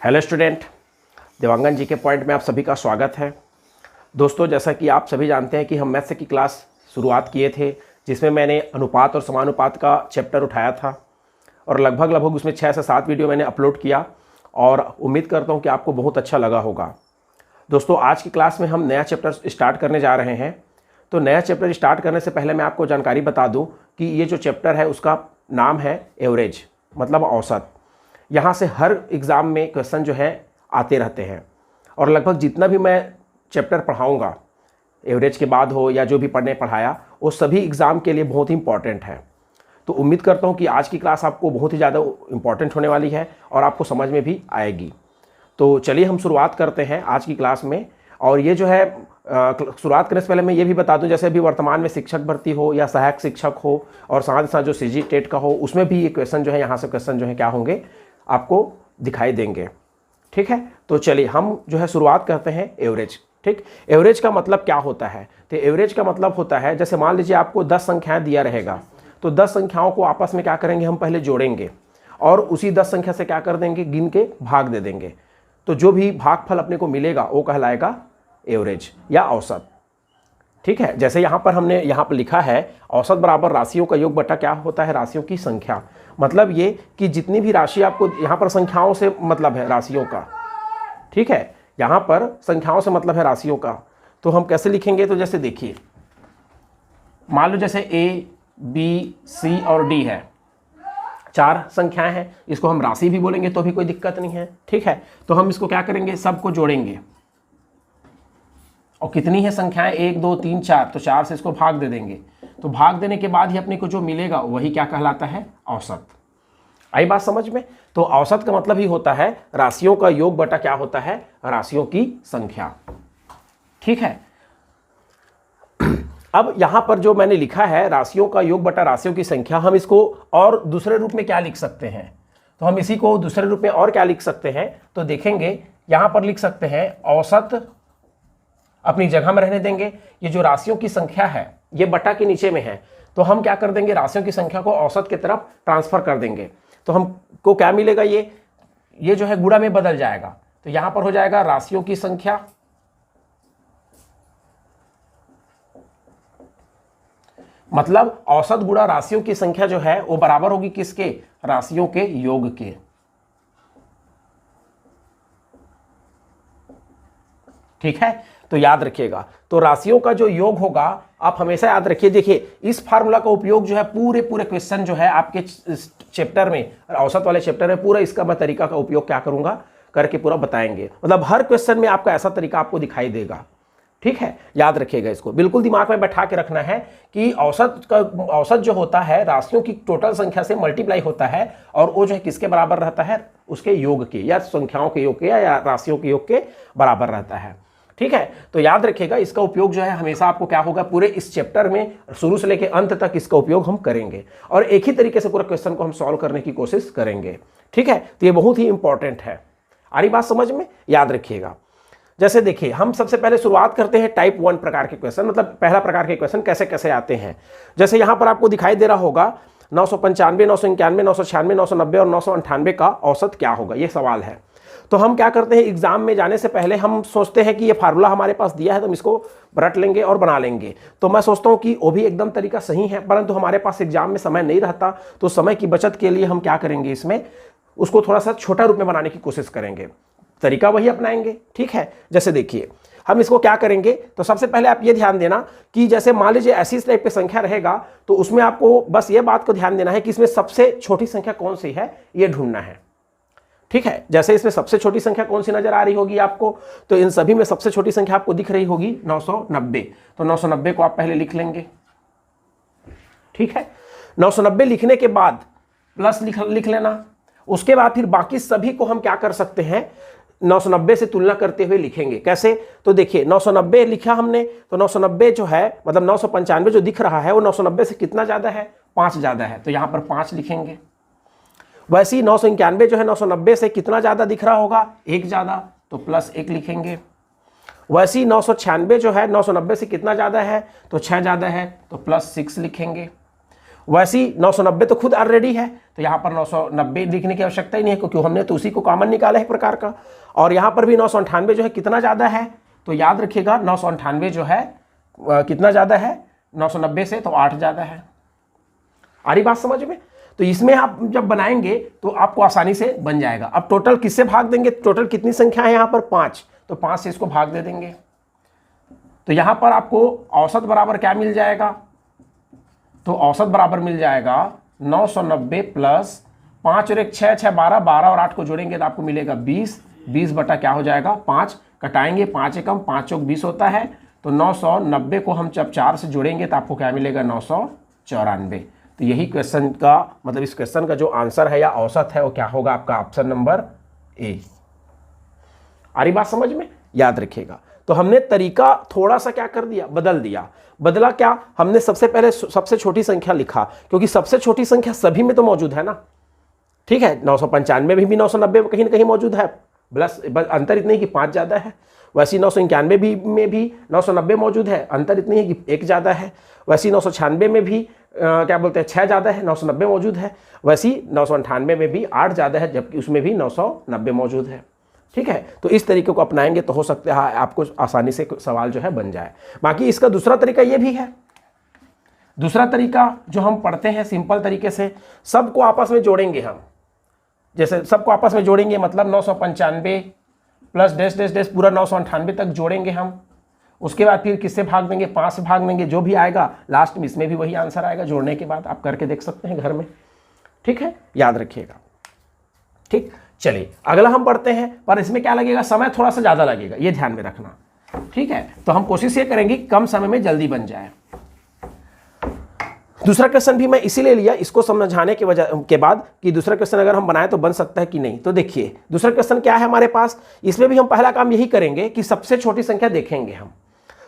Hello student, Dewangan जी के point में आप सभी का स्वागत है। दोस्तों, जैसा कि आप सभी जानते हैं कि हम मैथ्स की क्लास शुरुआत किए थे, जिसमें मैंने अनुपात और समानुपात का चैप्टर उठाया था और लगभग उसमें 6 से 7 वीडियो मैंने अपलोड किया और उम्मीद करता हूं कि आपको बहुत अच्छा लगा होगा। दोस्तों, आज की क्लास में हम नया चैप्टर स्टार्ट करने जा रहे हैं। तो नया चैप्टर स्टार्ट करने से पहले मैं आपको जानकारी बता दूँ कि ये जो चैप्टर है उसका नाम है एवरेज, मतलब औसत। यहाँ से हर एग्ज़ाम में क्वेश्चन जो है आते रहते हैं और लगभग जितना भी मैं चैप्टर पढ़ाऊँगा, एवरेज के बाद हो या जो भी पढ़ाया, वो सभी एग्ज़ाम के लिए बहुत ही इंपॉर्टेंट है। तो उम्मीद करता हूँ कि आज की क्लास आपको बहुत ही ज़्यादा इम्पॉर्टेंट होने वाली है और आपको समझ में भी आएगी। तो चलिए हम शुरुआत करते हैं आज की क्लास में। और ये जो है शुरुआत करने से पहले मैं ये भी बता दूं, जैसे अभी वर्तमान में शिक्षक भर्ती हो या सहायक शिक्षक हो और साथ ही साथ जो सीजी टेट का हो, उसमें भी ये क्वेश्चन जो है, यहाँ से क्वेश्चन जो है क्या होंगे आपको दिखाई देंगे। ठीक है, तो चलिए हम जो है शुरुआत करते हैं एवरेज। ठीक, एवरेज का मतलब क्या होता है? तो एवरेज का मतलब होता है, जैसे मान लीजिए आपको 10 संख्याएं दिया रहेगा, तो 10 संख्याओं को आपस में क्या करेंगे, हम पहले जोड़ेंगे और उसी 10 संख्या से क्या कर देंगे, गिन के भाग दे देंगे। तो जो भी भागफल अपने को मिलेगा वो कहलाएगा एवरेज या औसत। ठीक है, जैसे यहाँ पर हमने यहाँ पर लिखा है औसत बराबर राशियों का योग बटा क्या होता है, राशियों की संख्या। मतलब ये कि जितनी भी राशि आपको यहाँ पर संख्याओं से मतलब है राशियों का। ठीक है, यहाँ पर संख्याओं से मतलब है राशियों का। तो हम कैसे लिखेंगे, तो जैसे देखिए, मान लो जैसे ए बी सी और डी है, 4 संख्याएं हैं, इसको हम राशि भी बोलेंगे तो भी कोई दिक्कत नहीं है। ठीक है, तो हम इसको क्या करेंगे, सबको जोड़ेंगे और कितनी है संख्याएं, 1 2 3 4, तो 4 से इसको भाग दे देंगे। तो भाग देने के बाद ही अपने को जो मिलेगा वही क्या कहलाता है, औसत। आई बात समझ में? तो औसत का मतलब ही होता है राशियों का योग बटा क्या होता है, राशियों की संख्या। ठीक है, अब यहां पर जो मैंने लिखा है राशियों का योग बटा राशियों की संख्या, हम इसको और दूसरे रूप में क्या लिख सकते हैं? तो हम इसी को दूसरे रूप में और क्या लिख सकते हैं, तो देखेंगे यहां पर लिख सकते हैं औसत अपनी जगह में रहने देंगे। ये जो राशियों की संख्या है ये बटा के नीचे में है, तो हम क्या कर देंगे, राशियों की संख्या को औसत की तरफ ट्रांसफर कर देंगे। तो हमको क्या मिलेगा, ये जो है गुणा में बदल जाएगा। तो यहां पर हो जाएगा राशियों की संख्या मतलब औसत गुणा राशियों की संख्या जो है वो बराबर होगी किसके, राशियों के योग के। ठीक है, तो याद रखिएगा, तो राशियों का जो योग होगा आप हमेशा याद रखिए। देखिए, इस फार्मूला का उपयोग जो है पूरे क्वेश्चन जो है आपके चैप्टर में, औसत वाले चैप्टर में, पूरा इसका मैं तरीका का उपयोग क्या करूंगा करके पूरा बताएंगे। मतलब हर क्वेश्चन में आपका ऐसा तरीका आपको दिखाई देगा। ठीक है, याद रखिएगा, इसको बिल्कुल दिमाग में बैठा के रखना है कि औसत जो होता है राशियों की टोटल संख्या से मल्टीप्लाई होता है और वो जो है किसके बराबर रहता है, उसके योग के, या संख्याओं के योग के या राशियों के योग के बराबर रहता है। ठीक है, तो याद रखिएगा, इसका उपयोग जो है हमेशा आपको क्या होगा, पूरे इस चैप्टर में शुरू से लेकर अंत तक इसका उपयोग हम करेंगे और एक ही तरीके से पूरे क्वेश्चन को हम सॉल्व करने की कोशिश करेंगे। ठीक है, तो ये बहुत ही इंपॉर्टेंट है। आ रही बात समझ में? याद रखिएगा। जैसे देखिए, हम सबसे पहले शुरुआत करते हैं टाइप 1 प्रकार के क्वेश्चन, मतलब पहला प्रकार के क्वेश्चन कैसे कैसे आते हैं। जैसे यहां पर आपको दिखाई दे रहा होगा 995, 991, 996, 990 और 998 का औसत क्या होगा, ये सवाल है। तो हम क्या करते हैं, एग्जाम में जाने से पहले हम सोचते हैं कि ये फार्मूला हमारे पास दिया है तो हम इसको रट लेंगे और बना लेंगे। तो मैं सोचता हूं कि वो भी एकदम तरीका सही है, परंतु हमारे पास एग्जाम में समय नहीं रहता, तो समय की बचत के लिए हम क्या करेंगे, इसमें उसको थोड़ा सा छोटा रूप में बनाने की कोशिश करेंगे, तरीका वही अपनाएंगे। ठीक है, जैसे देखिए हम इसको क्या करेंगे, तो सबसे पहले आप ये ध्यान देना कि जैसे मान लीजिए ऐसी टाइप की संख्या रहेगा, तो उसमें आपको बस ये बात को ध्यान देना है कि इसमें सबसे छोटी संख्या कौन सी है ये ढूंढना है। ठीक है, जैसे इसमें सबसे छोटी संख्या कौन सी नजर आ रही होगी आपको, तो इन सभी में सबसे छोटी संख्या आपको दिख रही होगी 990। तो 990 को आप पहले लिख लेंगे। ठीक है, 990 लिखने के बाद प्लस लिख लेना। उसके बाद फिर बाकी सभी को हम क्या कर सकते हैं, 990 से तुलना करते हुए लिखेंगे। कैसे, तो देखिए 990 लिखा हमने, तो 990 जो है मतलब 995 जो दिख रहा है वो 990 से कितना ज्यादा है, 5 ज्यादा है, तो यहां पर 5 लिखेंगे। वैसे ही 991 जो है 990 से कितना ज्यादा दिख रहा होगा, 1 ज्यादा, तो प्लस 1 लिखेंगे। वैसे ही 996 जो है 990 से कितना ज्यादा है, तो 6 ज्यादा है, तो प्लस 6 लिखेंगे। वैसी 990 तो खुद ऑलरेडी है, तो यहाँ पर 990 लिखने की आवश्यकता ही नहीं है, क्योंकि हमने तो उसी को कॉमन निकाला है प्रकार का। और यहाँ पर भी 998 जो है कितना ज़्यादा है, तो याद रखिएगा 998 जो है कितना ज़्यादा है 990 से, तो 8 ज़्यादा है। आ रही बात समझ में? तो इसमें आप जब बनाएंगे तो आपको आसानी से बन जाएगा। अब टोटल किससे भाग देंगे, टोटल कितनी संख्या है यहाँ पर 5, तो 5 से इसको भाग दे देंगे। तो यहाँ पर आपको औसत बराबर क्या मिल जाएगा, तो औसत बराबर मिल जाएगा 990 प्लस 5 और 1 6, 6 12, 12 और 8 को जोड़ेंगे तो आपको मिलेगा 20, 20 बटा क्या हो जाएगा 5, कटाएंगे 5 एकम 5 चौक 20 होता है, तो 990 को हम जब 4 से जोड़ेंगे तो आपको क्या मिलेगा 994। तो यही क्वेश्चन का मतलब इस क्वेश्चन का जो आंसर है या औसत है वो क्या होगा आपका ऑप्शन नंबर ए। आ रही बात समझ में? याद रखिएगा। तो हमने तरीका थोड़ा सा क्या कर दिया, बदल दिया। बदला क्या, हमने सबसे पहले सबसे छोटी संख्या लिखा, क्योंकि सबसे छोटी संख्या सभी में तो मौजूद है ना, ठीक है। 995 में भी 990 कहीं ना कहीं मौजूद है, बस अंतर इतनी है कि 5 ज़्यादा है। वैसी 991 भी में भी 990 मौजूद है, अंतर इतनी है कि 1 ज़्यादा है। वैसी 996 में भी क्या बोलते हैं 6 ज़्यादा है, 990 मौजूद है। वैसी 998 में भी 8 ज़्यादा है, जबकि उसमें भी 990 मौजूद है, ठीक है। तो इस तरीके को अपनाएंगे तो हो सकता है आपको आसानी से सवाल जो है बन जाए। बाकी इसका दूसरा तरीका ये भी है, दूसरा तरीका जो हम पढ़ते हैं सिंपल तरीके से, सबको आपस में जोड़ेंगे हम। जैसे सबको आपस में जोड़ेंगे मतलब 995 प्लस डैश डैश डैश पूरा 998 तक जोड़ेंगे हम। उसके बाद फिर किससे भाग देंगे, 5 से भाग देंगे, जो भी आएगा लास्ट में इसमें भी वही आंसर आएगा जोड़ने के बाद। आप करके देख सकते हैं घर में, ठीक है, याद रखिएगा। ठीक, चलिए अगला हम पढ़ते हैं, पर इसमें क्या लगेगा, समय थोड़ा सा ज़्यादा लगेगा, ये ध्यान में रखना, ठीक है। तो हम कोशिश ये करेंगे कम समय में जल्दी बन जाए। दूसरा क्वेश्चन भी मैं इसीलिए लिया इसको समझाने की वजह के बाद कि दूसरा क्वेश्चन अगर हम बनाए तो बन सकता है कि नहीं। तो देखिए दूसरा क्वेश्चन क्या है हमारे पास, इसमें भी हम पहला काम यही करेंगे कि सबसे छोटी संख्या देखेंगे हम।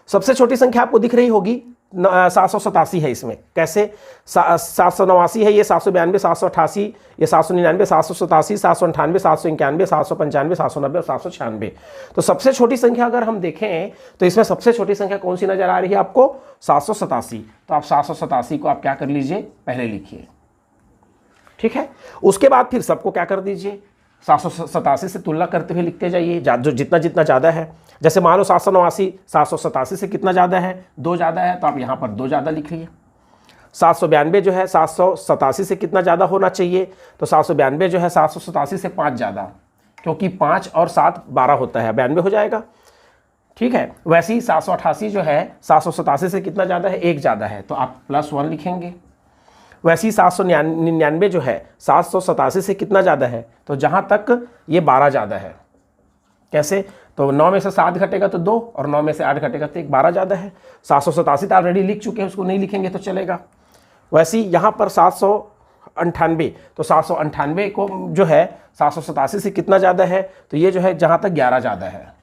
सबसे छोटी संख्या आपको दिख रही होगी 787 है। इसमें कैसे, 789 है, ये 792, 788, ये 799, 787, 798, 791, 795, 790 और 796। तो सबसे छोटी संख्या अगर हम देखें तो इसमें सबसे छोटी संख्या कौन सी नजर आ रही है आपको, 787। तो आप 787 को आप क्या कर लीजिए, पहले लिखिए, ठीक है। उसके बाद फिर सबको क्या कर दीजिए, 787 से तुलना करते हुए लिखते जाइए, जो जितना जितना ज़्यादा है। जैसे मान लो 789 787 से कितना ज़्यादा है, 2 ज़्यादा है, तो आप यहाँ पर 2 ज़्यादा लिख लिए। 792 जो है 787 से कितना ज़्यादा होना चाहिए, तो 792 जो है 787 से 5 ज़्यादा, क्योंकि 5 और 7 12 होता है, 92 हो जाएगा, ठीक है। वैसे ही 788 जो है 787 से कितना ज़्यादा है, 1 ज़्यादा है, तो आप +1 लिखेंगे। वैसे ही 799 जो है 787 से कितना ज़्यादा है, तो जहाँ तक ये 12 ज़्यादा है। कैसे, तो 9 में से 7 घटेगा तो 2 और 9 में से 8 घटेगा तो 1, 12 ज़्यादा है। 787 तो ऑलरेडी लिख चुके हैं, उसको नहीं लिखेंगे तो चलेगा। वैसे ही यहाँ पर 798, तो 798 को जो है 787 से कितना ज़्यादा है, तो ये जो है जहाँ तक 11 ज़्यादा है।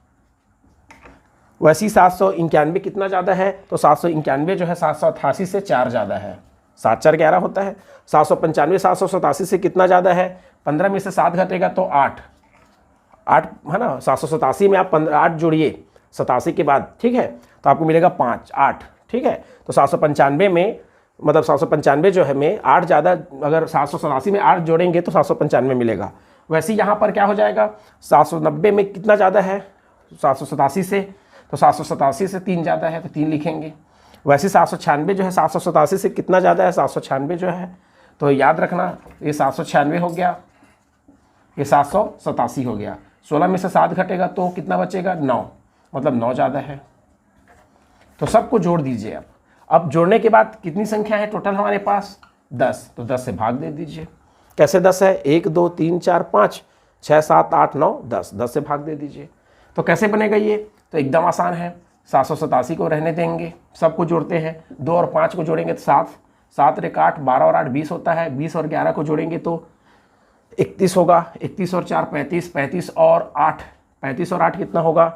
वैसे ही 791 कितना ज़्यादा है, तो 791 जो है 788 से 4 ज़्यादा है, 7 4 11 होता है। 795 787 से कितना ज़्यादा है, 15 में से 7 घटेगा तो 8 है ना। 787 में आप 8 जोड़िए 87 के बाद, ठीक है, तो आपको मिलेगा 5 8, ठीक है। तो 795 में मतलब 795 जो है में 8 ज़्यादा, अगर 787 में 8 जोड़ेंगे तो 795 मिलेगा। वैसे ही यहाँ पर क्या हो जाएगा, 790 में कितना ज़्यादा है 787 से, तो 787 से 3 ज़्यादा है, तो 3 लिखेंगे। वैसे 796 जो है 787 से कितना ज़्यादा है, 796 जो है, तो याद रखना ये 796 हो गया, ये 787 हो गया। 16 में से 7 घटेगा तो कितना बचेगा, 9, मतलब 9 ज़्यादा है। तो सबको जोड़ दीजिए। अब जोड़ने के बाद कितनी संख्या है टोटल हमारे पास, 10, तो 10 से भाग दे दीजिए। कैसे 10 है, 1 2 3 4 5 6 7 8 9 10, 10 से भाग दे दीजिए। तो कैसे बनेगा ये, तो एकदम आसान है। 787 को रहने देंगे, सबको जोड़ते हैं, 2 और 5 को जोड़ेंगे तो 7, 7 × 8 12 और 8 20 होता है। 20 और 11 को जोड़ेंगे तो 31 होगा। 31 और 4 35, 35 और 8, 35 और 8 कितना होगा,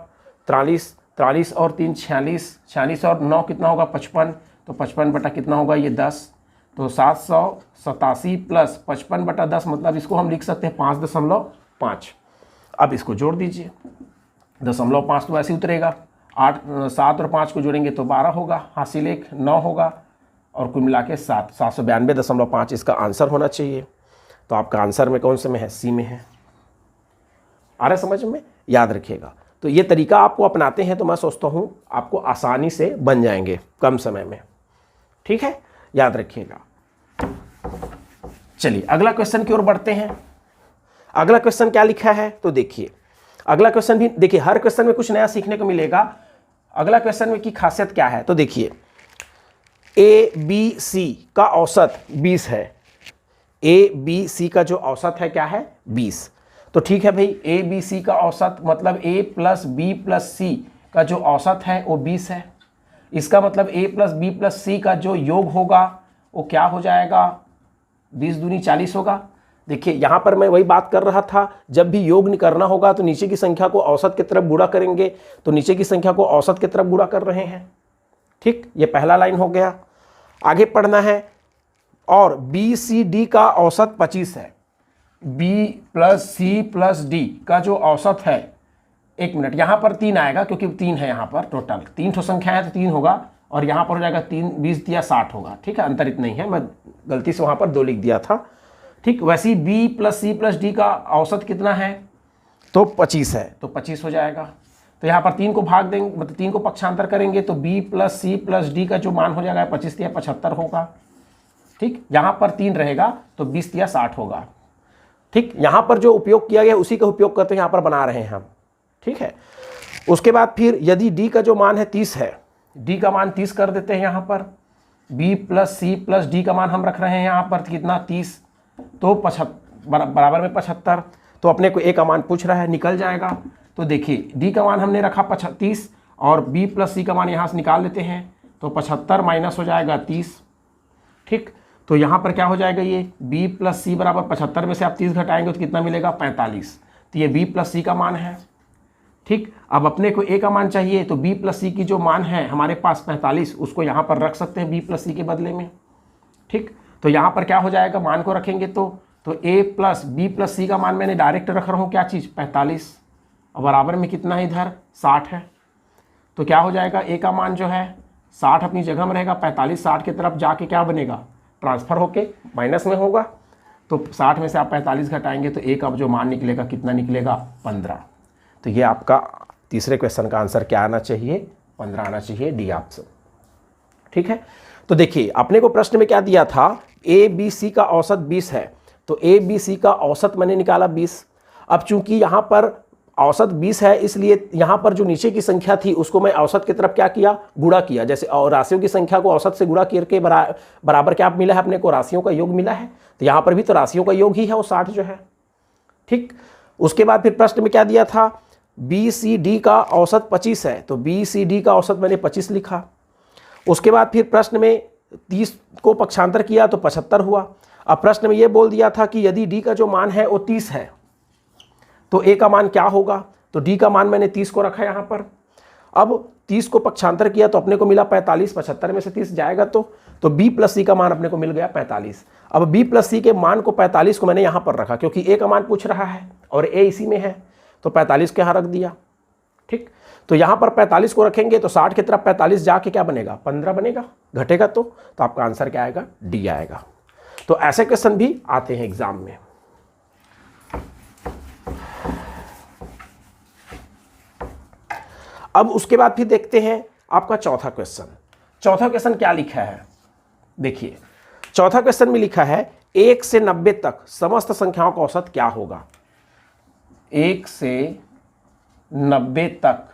43, 43 और 3 46, 46 और 9 कितना होगा, 55, तो 55 बटा कितना होगा ये 10, तो 787 प्लस 55 बटा 10, मतलब इसको हम लिख सकते हैं 5.5। अब इसको जोड़ दीजिए, 0.5 तो ऐसे उतरेगा। 8 7 और 5 को जोड़ेंगे तो 12 होगा, हासिल 1 9 होगा, और कुल मिला के 792.5 इसका आंसर होना चाहिए। तो आपका आंसर में कौन से में है, सी में है। आ रहा है समझ में, याद रखिएगा। तो ये तरीका आपको अपनाते हैं तो मैं सोचता हूँ आपको आसानी से बन जाएंगे कम समय में, ठीक है, याद रखिएगा। चलिए अगला क्वेश्चन की ओर बढ़ते हैं। अगला क्वेश्चन क्या लिखा है तो देखिए, अगला क्वेश्चन भी देखिए, हर क्वेश्चन में कुछ नया सीखने को मिलेगा। अगला क्वेश्चन में की खासियत क्या है तो देखिए, ए बी सी का औसत 20 है। ए बी सी का जो औसत है क्या है, 20। तो ठीक है भाई, ए बी सी का औसत मतलब ए प्लस बी प्लस सी का जो औसत है वो 20 है। इसका मतलब ए प्लस बी प्लस सी का जो योग होगा वो क्या हो जाएगा, 20 दूनी 40 होगा। देखिए यहाँ पर मैं वही बात कर रहा था, जब भी योग करना होगा तो नीचे की संख्या को औसत की तरफ गुणा करेंगे, तो नीचे की संख्या को औसत की तरफ गुणा कर रहे हैं। ठीक, ये पहला लाइन हो गया। आगे पढ़ना है, और बी सी डी का औसत 25 है। B plus C plus D का जो औसत है, एक मिनट, यहाँ पर 3 आएगा क्योंकि 3 है यहाँ पर, टोटल 3 ठो संख्या है तो 3 होगा, और यहाँ पर हो जाएगा 3, 20 दिया 60 होगा। ठीक है, अंतर इतना ही है, मैं गलती से वहाँ पर 2 लिख दिया था। ठीक, वैसे ही B plus C plus D का औसत कितना है तो 25 है, तो 25 हो जाएगा। तो यहाँ पर 3 को भाग देंगे, मतलब 3 को पक्षांतर करेंगे तो B plus C plus D का जो मान हो जाएगा 25 दिया 75 होगा। ठीक, यहाँ पर 3 रहेगा तो 20 दिया 60 होगा। ठीक, यहाँ पर जो उपयोग किया गया उसी का उपयोग करते हैं यहाँ पर बना रहे हैं हम। ठीक है, उसके बाद फिर यदि डी का जो मान है 30 है, डी का मान 30 कर देते हैं यहाँ पर। B plus C plus D का मान हम रख रहे हैं यहाँ पर कितना, 30, तो बराबर में 75। तो अपने को ए का मान पूछ रहा है, निकल जाएगा। तो देखिए डी का मान हमने रखा 30 और बी प्लस सी का मान यहाँ से निकाल लेते हैं, तो 75 माइनस हो जाएगा 30। ठीक, तो यहाँ पर क्या हो जाएगा, ये b प्लस सी बराबर 75 में से आप 30 घटाएंगे तो कितना मिलेगा, 45। तो ये b प्लस सी का मान है। ठीक, अब अपने को a का मान चाहिए, तो b प्लस सी की जो मान है हमारे पास 45, उसको यहाँ पर रख सकते हैं b प्लस सी के बदले में। ठीक, तो यहाँ पर क्या हो जाएगा, मान को रखेंगे तो a प्लस बी प्लस सी का मान मैंने डायरेक्ट रख रहा हूँ क्या चीज़, 45, और बराबर में कितना है इधर 60 है। तो क्या हो जाएगा, a का मान जो है 60 अपनी जगह में रहेगा, 45 60 की तरफ जाके क्या बनेगा, ट्रांसफर होके माइनस में होगा। तो 60 में से आप 45 घटाएंगे तो एक अब जो मान निकलेगा कितना निकलेगा, 15। तो ये आपका तीसरे क्वेश्चन का आंसर क्या आना चाहिए, 15 आना चाहिए, डी ऑप्शन। ठीक है, तो देखिए अपने को प्रश्न में क्या दिया था, ए बी सी का औसत 20 है, तो ए बी सी का औसत मैंने निकाला 20। अब चूंकि यहाँ पर औसत 20 है, इसलिए यहाँ पर जो नीचे की संख्या थी उसको मैं औसत की तरफ क्या किया, गुणा किया। जैसे और राशियों की संख्या को औसत से गुणा करके बराबर क्या मिला है, अपने को राशियों का योग मिला है। तो यहाँ पर भी तो राशियों का योग ही है वो 60 जो है। ठीक, उसके बाद फिर प्रश्न में क्या दिया था, बी सी डी का औसत 25 है, तो बी सी डी का औसत मैंने 25 लिखा। उसके बाद फिर प्रश्न में 30 को पक्षांतर किया तो 75 हुआ। अब प्रश्न में ये बोल दिया था कि यदि डी का जो मान है वो 30 है तो ए का मान क्या होगा, तो डी का मान मैंने 30 को रखा यहाँ पर। अब 30 को पक्षांतर किया तो अपने को मिला 45, 75 में से 30 जाएगा तो बी प्लस सी का मान अपने को मिल गया 45। अब बी प्लस सी के मान को 45 को मैंने यहाँ पर रखा क्योंकि ए का मान पूछ रहा है और ए इसी में है, तो 45 के यहाँ रख दिया। ठीक, तो यहाँ पर 45 को रखेंगे तो 60 की तरफ 45 जाके क्या बनेगा, 15 बनेगा, घटेगा तो आपका आंसर क्या आएगा, डी आएगा। तो ऐसे क्वेश्चन भी आते हैं एग्जाम में। अब उसके बाद फिर देखते हैं आपका चौथा क्वेश्चन। चौथा क्वेश्चन क्या लिखा है, देखिए चौथा क्वेश्चन में लिखा है 1 से 90 तक समस्त संख्याओं का औसत क्या होगा। 1 से 90 तक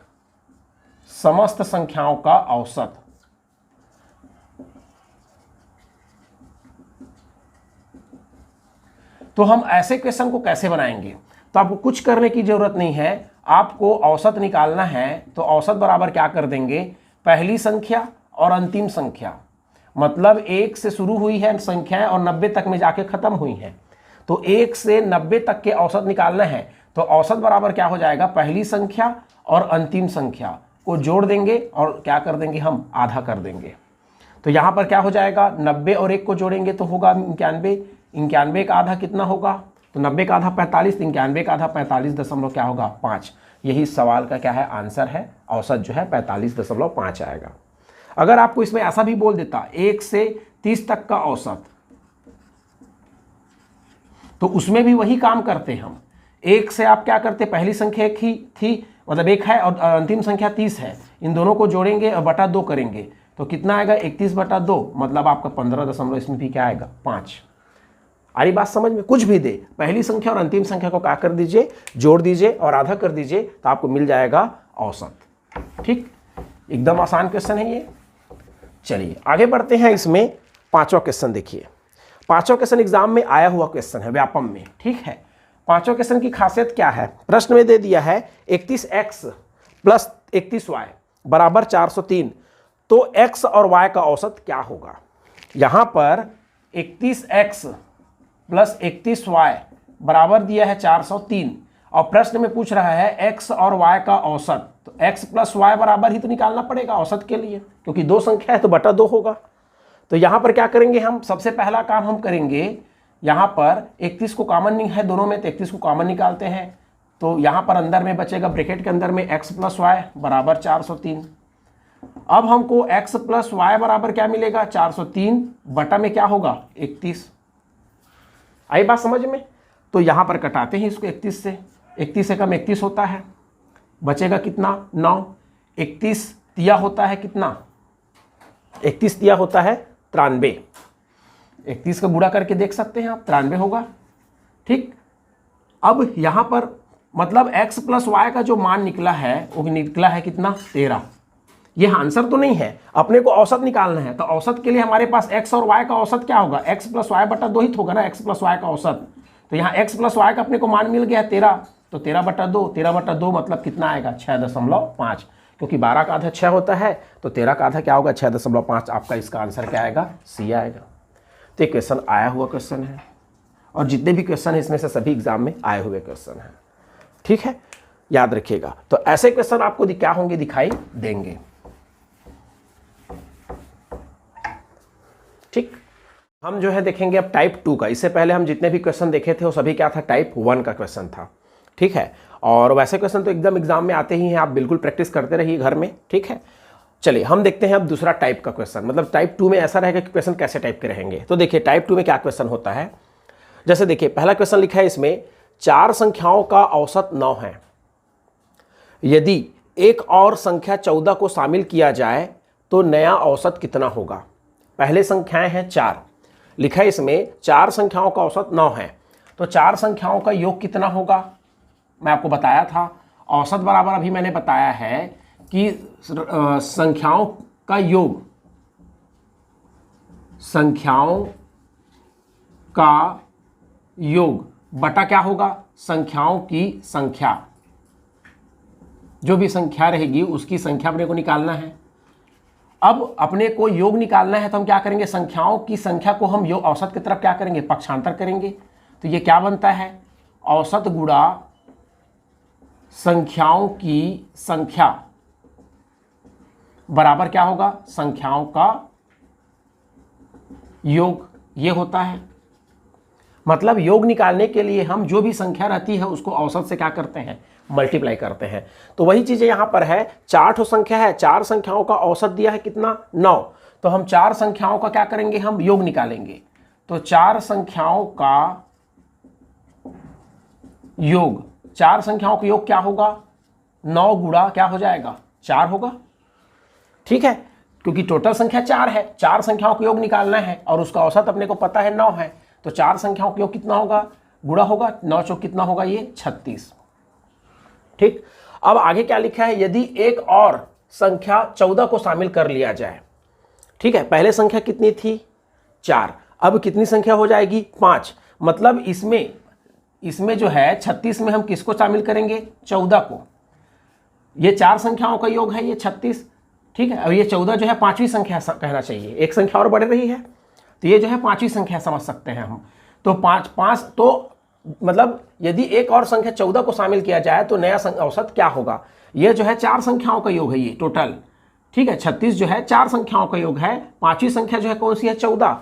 समस्त संख्याओं का औसत। तो हम ऐसे क्वेश्चन को कैसे बनाएंगे, तो आपको कुछ करने की जरूरत नहीं है, आपको औसत निकालना है तो औसत बराबर क्या कर देंगे, पहली संख्या और अंतिम संख्या, मतलब 1 से शुरू हुई है संख्याएं और 90 तक में जाके खत्म हुई हैं, तो 1 से 90 तक के औसत निकालना है। तो औसत बराबर क्या हो जाएगा, पहली संख्या और अंतिम संख्या को जोड़ देंगे और क्या कर देंगे, हम आधा कर देंगे। तो यहाँ पर क्या हो जाएगा, 90 और 1 को जोड़ेंगे तो होगा 91, 91 का आधा कितना होगा, तो 90 का आधा 45, 91 का आधा 45 क्या होगा 5। यही सवाल का क्या है, आंसर है, औसत जो है 45.5 आएगा। अगर आपको इसमें ऐसा भी बोल देता 1 से 30 तक का औसत, तो उसमें भी वही काम करते हम। 1 से आप क्या करते, पहली संख्या एक ही थी, मतलब 1 है और अंतिम संख्या 30 है, इन दोनों को जोड़ेंगे और बटा 2 करेंगे तो कितना आएगा 31/2, मतलब आपका 15 दशमलव इसमें भी क्या आएगा 5। आ रही बात समझ में? कुछ भी दे, पहली संख्या और अंतिम संख्या को क्या कर दीजिए, जोड़ दीजिए और आधा कर दीजिए तो आपको मिल जाएगा औसत। ठीक, एकदम आसान क्वेश्चन है ये। चलिए आगे बढ़ते हैं, इसमें 5वां क्वेश्चन देखिए। 5वां क्वेश्चन एग्जाम में आया हुआ क्वेश्चन है, व्यापम में। ठीक है, 5वां क्वेश्चन की खासियत क्या है, प्रश्न में दे दिया है 31x प्लस 31y बराबर 403, तो x और y का औसत क्या होगा। यहां पर 31x प्लस 31y बराबर दिया है 403 और प्रश्न में पूछ रहा है x और y का औसत, तो x प्लस y बराबर ही तो निकालना पड़ेगा औसत के लिए, क्योंकि दो संख्या है तो बटा 2 होगा। तो यहां पर क्या करेंगे हम, सबसे पहला काम हम करेंगे, यहां पर 31 को कॉमन नहीं है दोनों में, तो 31 को कॉमन निकालते हैं, तो यहां पर अंदर में बचेगा ब्रैकेट के अंदर में x प्लस y बराबर 403। अब हमको x प्लस y बराबर क्या मिलेगा, 403 बटा में क्या होगा 31। आई बात समझ में? तो यहां पर कटाते हैं इसको 31 से, 31 से कम 31 होता है, बचेगा कितना 9, 31 तिया होता है कितना, 31 तिया होता है 93, 31 का गुणा करके देख सकते हैं आप, 93 होगा। ठीक, अब यहां पर मतलब x प्लस वाई का जो मान निकला है वो निकला है कितना 13। ये आंसर तो नहीं है, अपने को औसत निकालना है, तो औसत के लिए हमारे पास x और y का औसत क्या होगा, x प्लस वाई बटा 2 ही होगा ना, x प्लस वाई का औसत। तो यहाँ x प्लस वाई का अपने को मान मिल गया है 13, तो 13/2, 13/2 मतलब कितना आएगा 6.5, क्योंकि 12 का आधा 6 होता है, तो 13 का आधा क्या होगा 6.5। आपका इसका आंसर क्या आएगा, सी आएगा। तो ये क्वेश्चन आया हुआ क्वेश्चन है, और जितने भी क्वेश्चन है इसमें से सभी एग्जाम में आए हुए क्वेश्चन हैं। ठीक है, याद रखिएगा। तो ऐसे क्वेश्चन आपको क्या होंगे, दिखाई देंगे। ठीक, हम जो है देखेंगे अब टाइप 2 का। इससे पहले हम जितने भी क्वेश्चन देखे थे वो सभी क्या था, टाइप 1 का क्वेश्चन था। ठीक है, और वैसे क्वेश्चन तो एकदम एग्जाम में आते ही हैं, आप बिल्कुल प्रैक्टिस करते रहिए घर में। ठीक है, चलिए हम देखते हैं अब दूसरा टाइप का क्वेश्चन, मतलब टाइप 2 में ऐसा रहेगा कि क्वेश्चन कैसे टाइप के रहेंगे। तो देखिए टाइप 2 में क्या क्वेश्चन होता है, जैसे देखिए पहला क्वेश्चन लिखा है इसमें 4 संख्याओं का औसत 9 है, यदि एक और संख्या 14 को शामिल किया जाए तो नया औसत कितना होगा। पहले संख्याएं हैं 4, लिखा है इसमें 4 संख्याओं का औसत 9 है, तो 4 संख्याओं का योग कितना होगा। मैं आपको बताया था औसत बराबर, अभी मैंने बताया है कि संख्याओं का योग, संख्याओं का योग बटा क्या होगा, संख्याओं की संख्या, जो भी संख्या रहेगी उसकी संख्या अपने को निकालना है। अब अपने को योग निकालना है तो हम क्या करेंगे, संख्याओं की संख्या को हम योग औसत की तरफ क्या करेंगे, पक्षांतर करेंगे। तो ये क्या बनता है, औसत गुणा संख्याओं की संख्या बराबर क्या होगा, संख्याओं का योग। ये होता है, मतलब योग निकालने के लिए हम जो भी संख्या रहती है उसको औसत से क्या करते हैं, मल्टीप्लाई करते हैं। तो वही चीजें यहां पर है, 4 ठो संख्या है, 4 संख्याओं का औसत दिया है कितना 9, तो हम 4 संख्याओं का क्या करेंगे, हम योग निकालेंगे। तो 4 संख्याओं का योग, 4 संख्याओं का योग क्या होगा, 9 गुणा क्या हो जाएगा 4 होगा। ठीक है, क्योंकि टोटल संख्या 4 है, 4 संख्याओं का योग निकालना है और उसका औसत अपने को पता है 9 है, तो 4 संख्याओं का योग कितना होगा, गुणा होगा, 9 चौक कितना होगा, ये 36। ठीक, अब आगे क्या लिखा है, यदि एक और संख्या 14 को शामिल कर लिया जाए। ठीक है, पहले संख्या कितनी थी 4, अब कितनी संख्या हो जाएगी 5, मतलब इसमें जो है 36 में हम किसको शामिल करेंगे, 14 को। ये 4 संख्याओं का योग है, ये 36। ठीक है, अब ये 14 जो है 5वीं संख्या कहना चाहिए, एक संख्या और बढ़ रही है, तो ये जो है 5वीं संख्या समझ सकते हैं हम। तो 5 तो मतलब यदि एक और संख्या 14 को शामिल किया जाए तो नया औसत क्या होगा। ये जो है 4 संख्याओं का योग है ये टोटल। ठीक है, 36 जो है 4 संख्याओं का योग है, 5वीं संख्या जो है कौन सी है 14।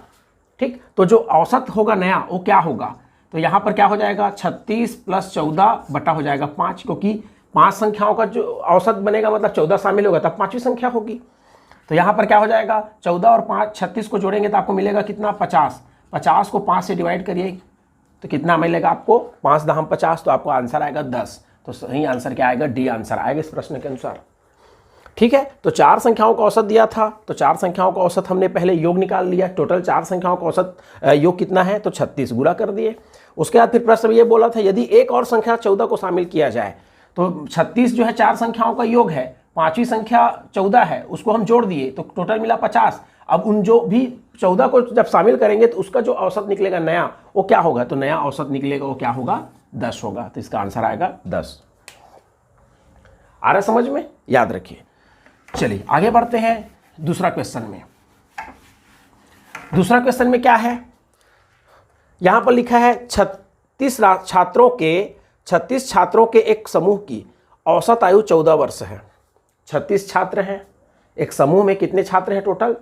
ठीक, तो जो औसत होगा नया वो क्या होगा, तो यहां पर क्या हो जाएगा 36 + 14 बटा हो जाएगा 5, क्योंकि 5 संख्याओं का जो औसत बनेगा मतलब 14 शामिल होगा तब 5वीं संख्या होगी। तो यहाँ पर क्या हो जाएगा, 14 और 5 36 को जोड़ेंगे तो आपको मिलेगा कितना, 50। 50 को 5 से डिवाइड करिए तो कितना मिलेगा आपको, 5 दहम 50, तो आपको आंसर आएगा 10। तो सही आंसर क्या आएगा, डी आंसर आएगा इस प्रश्न के अनुसार। ठीक है, तो 4 संख्याओं का औसत दिया था, तो 4 संख्याओं का औसत हमने पहले योग निकाल लिया। टोटल 4 संख्याओं का औसत योग कितना है, तो 36 गुणा कर दिए। उसके बाद फिर प्रश्न में ये बोला था यदि एक और संख्या 14 को शामिल किया जाए, तो 36 जो है 4 संख्याओं का योग है, 5वीं संख्या 14 है, उसको हम जोड़ दिए तो टोटल मिला 50। अब उन जो भी 14 को जब शामिल करेंगे तो उसका जो औसत निकलेगा नया, वो क्या होगा, तो नया औसत निकलेगा वो क्या होगा, 10 होगा। तो इसका आंसर आएगा 10। आ रहा समझ में, याद रखिए। चलिए आगे बढ़ते हैं दूसरा क्वेश्चन में। दूसरा क्वेश्चन में क्या है, यहां पर लिखा है 36 छात्रों के एक समूह की औसत आयु 14 वर्ष है। 36 छात्र हैं, एक समूह में कितने छात्र हैं टोटल,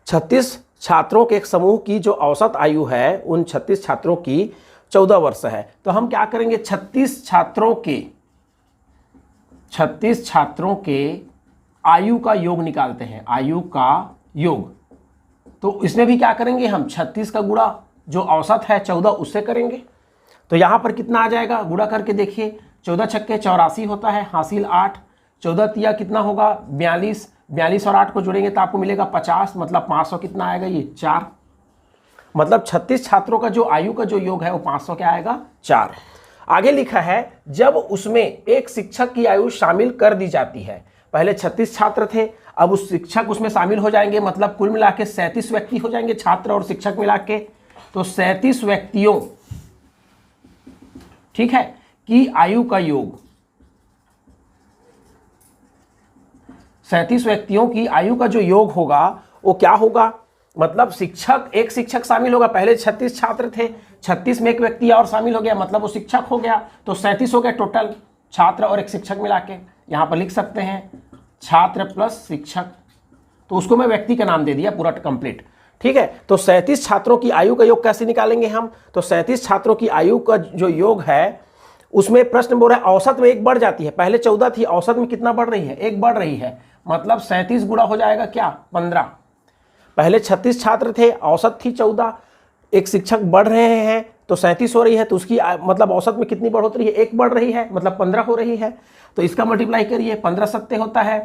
36 छात्रों के एक समूह की जो औसत आयु है उन 36 छात्रों की 14 वर्ष है। तो हम क्या करेंगे, 36 छात्रों के आयु का योग निकालते हैं, आयु का योग। तो इसमें भी क्या करेंगे हम, 36 का गुणा जो औसत है 14 उससे करेंगे। तो यहां पर कितना आ जाएगा, गुणा करके देखिए, 14 छक्के 84 होता है, हासिल 8, 14 तिया कितना होगा 42, 42 और 8 को जोड़ेंगे तो आपको मिलेगा 50, मतलब 500 कितना आएगा, ये 4। मतलब 36 छात्रों का जो आयु का जो योग है वो 500 क्या आएगा, 4। आगे लिखा है जब उसमें एक शिक्षक की आयु शामिल कर दी जाती है। पहले 36 छात्र थे, अब उस शिक्षक उसमें शामिल हो जाएंगे, मतलब कुल मिला के 37 व्यक्ति हो जाएंगे, छात्र और शिक्षक मिला के। तो 37 व्यक्तियों, ठीक है, की आयु का योग, 37 व्यक्तियों की आयु का जो योग होगा वो क्या होगा, मतलब एक शिक्षक शामिल होगा। पहले 36 छात्र थे, 36 में एक व्यक्ति और शामिल हो गया, मतलब वो शिक्षक हो गया। तो 37 हो गया टोटल, छात्र और एक शिक्षक मिला के। यहां पर लिख सकते हैं छात्र प्लस शिक्षक, तो उसको मैं व्यक्ति का नाम दे दिया पूरा कंप्लीट। ठीक है, तो 37 छात्रों की आयु का योग कैसे निकालेंगे हम, तो 37 छात्रों की आयु का जो योग है उसमें प्रश्न बोल रहा है औसत में एक बढ़ जाती है। पहले 14 थी, औसत में कितना बढ़ रही है, एक बढ़ रही है, मतलब 37 गुणा हो जाएगा क्या, 15। पहले 36 छात्र थे, औसत थी 14, एक शिक्षक बढ़ रहे हैं तो 37 हो रही है, तो उसकी मतलब औसत में कितनी बढ़ोतरी है, एक बढ़ रही है, मतलब 15 हो रही है। तो इसका मल्टीप्लाई करिए, 15 सत्ते होता है,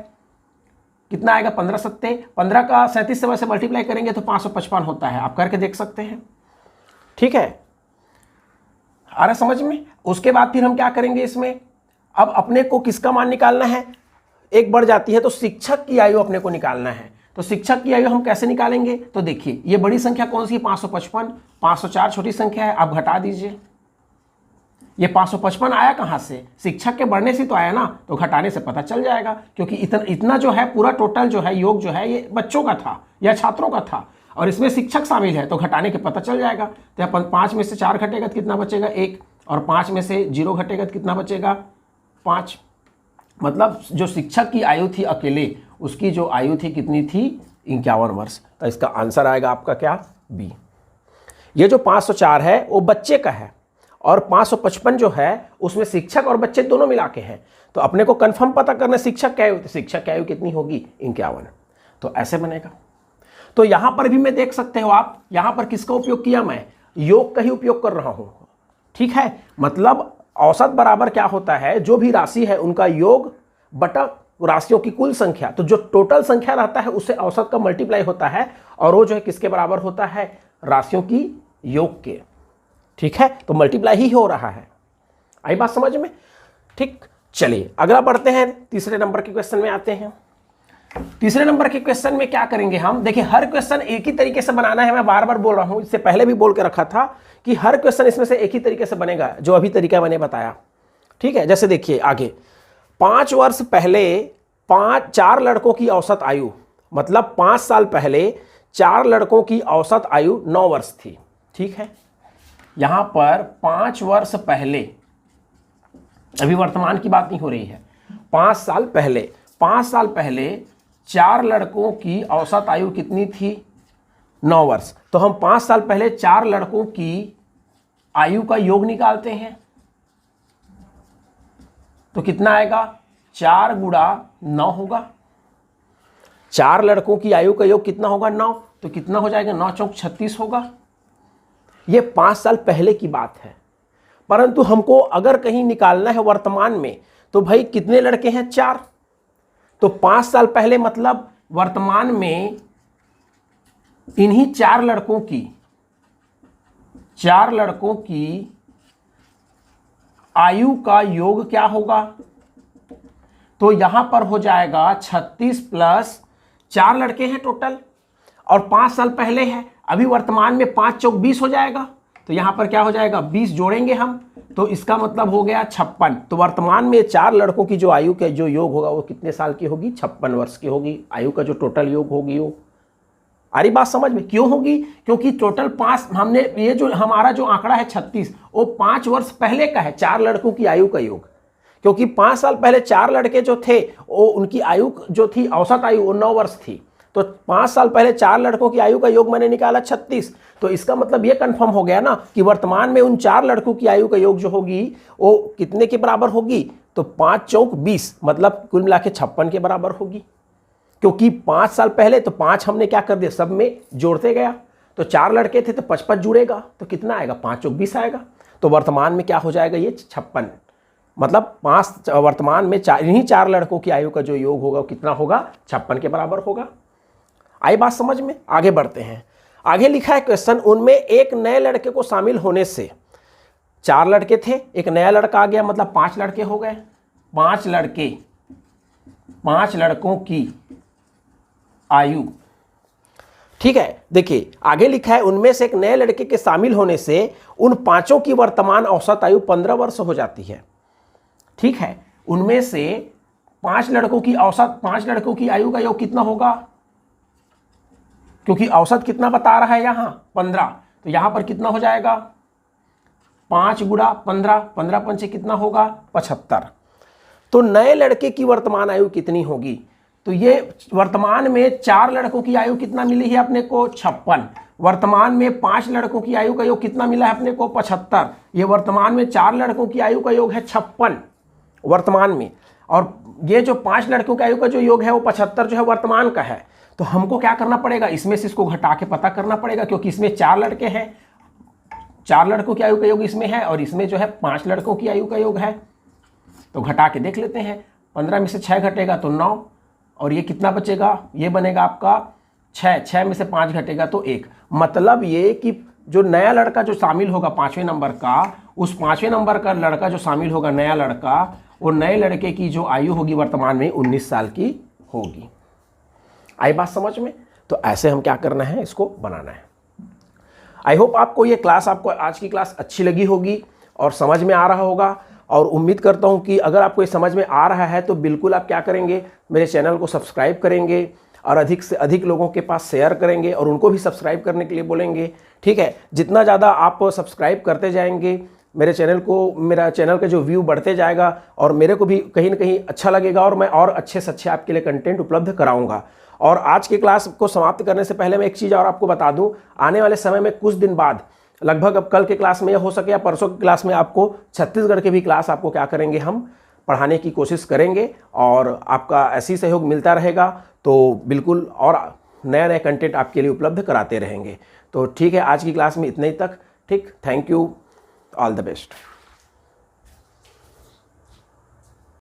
कितना आएगा 15 सत्ते, 15 का 37 से वैसे मल्टीप्लाई करेंगे तो 555 होता है, आप करके देख सकते हैं। ठीक है, आ रहा समझ में। उसके बाद फिर हम क्या करेंगे इसमें, अब अपने को किसका मान निकालना है, एक बढ़ जाती है तो शिक्षक की आयु अपने को निकालना है। तो शिक्षक की आयु हम कैसे निकालेंगे, तो देखिए ये बड़ी संख्या कौन सी है, 555, 504 छोटी संख्या है, आप घटा दीजिए। ये 555 आया कहां से, शिक्षक के बढ़ने से तो आया ना, तो घटाने से पता चल जाएगा, क्योंकि इतना जो है पूरा टोटल जो है योग जो है ये बच्चों का था या छात्रों का था, और इसमें शिक्षक शामिल है, तो घटाने के पता चल जाएगा। तो 5 में से 4 घटेगा तो कितना बचेगा, 1, और 5 में से 0 घटेगा तो कितना बचेगा, 5। मतलब जो शिक्षक की आयु थी अकेले, उसकी जो आयु थी कितनी थी, 51 वर्ष। तो इसका आंसर आएगा आपका क्या, बी। ये जो 504 है वो बच्चे का है, और 555 जो है उसमें शिक्षक और बच्चे दोनों मिला के हैं। तो अपने को कंफर्म पता करना शिक्षक की आयु, तो शिक्षक की आयु कितनी होगी, 51। तो ऐसे बनेगा। तो यहां पर भी मैं देख सकते हो आप, यहां पर किसका उपयोग किया, मैं योग का ही उपयोग कर रहा हूं। ठीक है, मतलब औसत बराबर क्या होता है, जो भी राशि है उनका योग बटा राशियों की कुल संख्या। तो जो टोटल संख्या रहता है उससे औसत का मल्टीप्लाई होता है, और वो जो है किसके बराबर होता है, राशियों की योग के। ठीक है, तो मल्टीप्लाई ही हो रहा है। आई बात समझ में। ठीक, चलिए अगला बढ़ते हैं, तीसरे नंबर के क्वेश्चन में आते हैं। तीसरे नंबर के क्वेश्चन में क्या करेंगे हम, देखिए हर क्वेश्चन एक ही तरीके से बनाना है। मैं बार बार बोल रहा हूं, इससे पहले भी बोल के रखा था कि हर क्वेश्चन इसमें से एक ही तरीके से बनेगा, जो अभी तरीका मैंने बताया। ठीक है, जैसे देखिए आगे, 5 वर्ष पहले 4 लड़कों की औसत आयु, मतलब 5 साल पहले 4 लड़कों की औसत आयु 9 वर्ष थी। ठीक है, यहां पर 5 वर्ष पहले, अभी वर्तमान की बात नहीं हो रही है, 5 साल पहले 4 लड़कों की औसत आयु कितनी थी, 9 वर्ष। तो हम 5 साल पहले 4 लड़कों की आयु का योग निकालते हैं, तो कितना आएगा, 4 गुणा 9 होगा। 4 लड़कों की आयु का योग कितना होगा 9, तो कितना हो जाएगा 9 चौक 36 होगा। ये 5 साल पहले की बात है, परंतु हमको अगर कहीं निकालना है वर्तमान में तो भाई कितने लड़के हैं 4, तो 5 साल पहले मतलब वर्तमान में इन्हीं 4 लड़कों की आयु का योग क्या होगा, तो यहां पर हो जाएगा 36 प्लस 4 लड़के हैं टोटल और 5 साल पहले है, अभी वर्तमान में 5 चौक 20 हो जाएगा, तो यहां पर क्या हो जाएगा 20 जोड़ेंगे हम, तो इसका मतलब हो गया 56। तो वर्तमान में 4 लड़कों की जो आयु के जो योग होगा वो कितने साल की होगी 56 वर्ष की होगी, आयु का जो टोटल योग होगी वो। आ रही बात समझ में? क्यों होगी? क्योंकि टोटल 5 हमने ये जो हमारा जो आंकड़ा है 36 वो 5 वर्ष पहले का है, 4 लड़कों की आयु का योग, क्योंकि 5 साल पहले 4 लड़के जो थे वो उनकी आयु जो थी औसत आयु वो 9 वर्ष थी, तो 5 साल पहले 4 लड़कों की आयु का योग मैंने निकाला 36, तो इसका मतलब ये कंफर्म हो गया ना कि वर्तमान में उन 4 लड़कों की आयु का योग जो होगी वो कितने के बराबर होगी, तो 5 चौक 20 मतलब कुल मिला के 56 के बराबर होगी, क्योंकि 5 साल पहले तो 5 हमने क्या कर दिया सब में जोड़ते गया, तो 4 लड़के थे तो 55 जुड़ेगा तो कितना आएगा 5 चौक 20 आएगा, तो वर्तमान में क्या हो जाएगा ये 56, मतलब 5 वर्तमान में इन्हीं 4 लड़कों की आयु का जो योग होगा वो कितना होगा 56 के बराबर होगा। आई बात समझ में? आगे बढ़ते हैं। आगे लिखा है क्वेश्चन, उनमें एक नए लड़के को शामिल होने से 4 लड़के थे, एक नया लड़का आ गया मतलब 5 लड़के हो गए, 5 लड़कों की आयु, ठीक है। देखिए आगे लिखा है उनमें से एक नए लड़के के शामिल होने से उन 5 की वर्तमान औसत आयु 15 वर्ष हो जाती है, ठीक है। उनमें से 5 लड़कों की आयु का योग कितना होगा, क्योंकि औसत कितना बता रहा है यहां 15, तो यहां पर कितना हो जाएगा 5 गुणा 15, 15 पंचे कितना होगा 75, तो नए लड़के की वर्तमान आयु कितनी होगी, तो ये वर्तमान में 4 लड़कों की आयु कितना मिली है अपने को 56, वर्तमान में 5 लड़कों की आयु का योग कितना मिला है अपने को 75, ये वर्तमान में 4 लड़कों की आयु का योग है 56 वर्तमान में, और ये जो 5 लड़कों की आयु का जो योग है वो 75 जो है वर्तमान का है, तो हमको क्या करना पड़ेगा इसमें से इसको घटा के पता करना पड़ेगा, क्योंकि इसमें 4 लड़के हैं, 4 लड़कों की आयु का योग इसमें है और इसमें जो है 5 लड़कों की आयु का योग है, तो घटा के देख लेते हैं। 15 में से 6 घटेगा तो 9, और ये कितना बचेगा, ये बनेगा आपका 6 में से 5 घटेगा तो 1, मतलब ये कि जो नया लड़का जो शामिल होगा 5वें नंबर का, उस 5वें नंबर का लड़का जो शामिल होगा नया लड़का, वो नए लड़के की जो आयु होगी वर्तमान में 19 साल की होगी। आई बात समझ में? तो ऐसे हम क्या करना है, इसको बनाना है। आई होप आपको ये क्लास, आपको आज की क्लास अच्छी लगी होगी और समझ में आ रहा होगा, और उम्मीद करता हूँ कि अगर आपको ये समझ में आ रहा है तो बिल्कुल आप क्या करेंगे, मेरे चैनल को सब्सक्राइब करेंगे और अधिक से अधिक लोगों के पास शेयर करेंगे और उनको भी सब्सक्राइब करने के लिए बोलेंगे, ठीक है। जितना ज़्यादा आप सब्सक्राइब करते जाएंगे मेरे चैनल का जो व्यू बढ़ते जाएगा और मेरे को भी कहीं ना कहीं अच्छा लगेगा और मैं और अच्छे से अच्छे आपके लिए कंटेंट उपलब्ध कराऊंगा। और आज की क्लास को समाप्त करने से पहले मैं एक चीज़ और आपको बता दूं, आने वाले समय में कुछ दिन बाद, लगभग अब कल के क्लास में हो सके या परसों की क्लास में, आपको छत्तीसगढ़ के भी क्लास आपको क्या करेंगे, हम पढ़ाने की कोशिश करेंगे और आपका ऐसी सहयोग मिलता रहेगा, तो बिल्कुल और नया नया कंटेंट आपके लिए उपलब्ध कराते रहेंगे। तो ठीक है, आज की क्लास में इतने ही तक, ठीक। Thank you, all the best.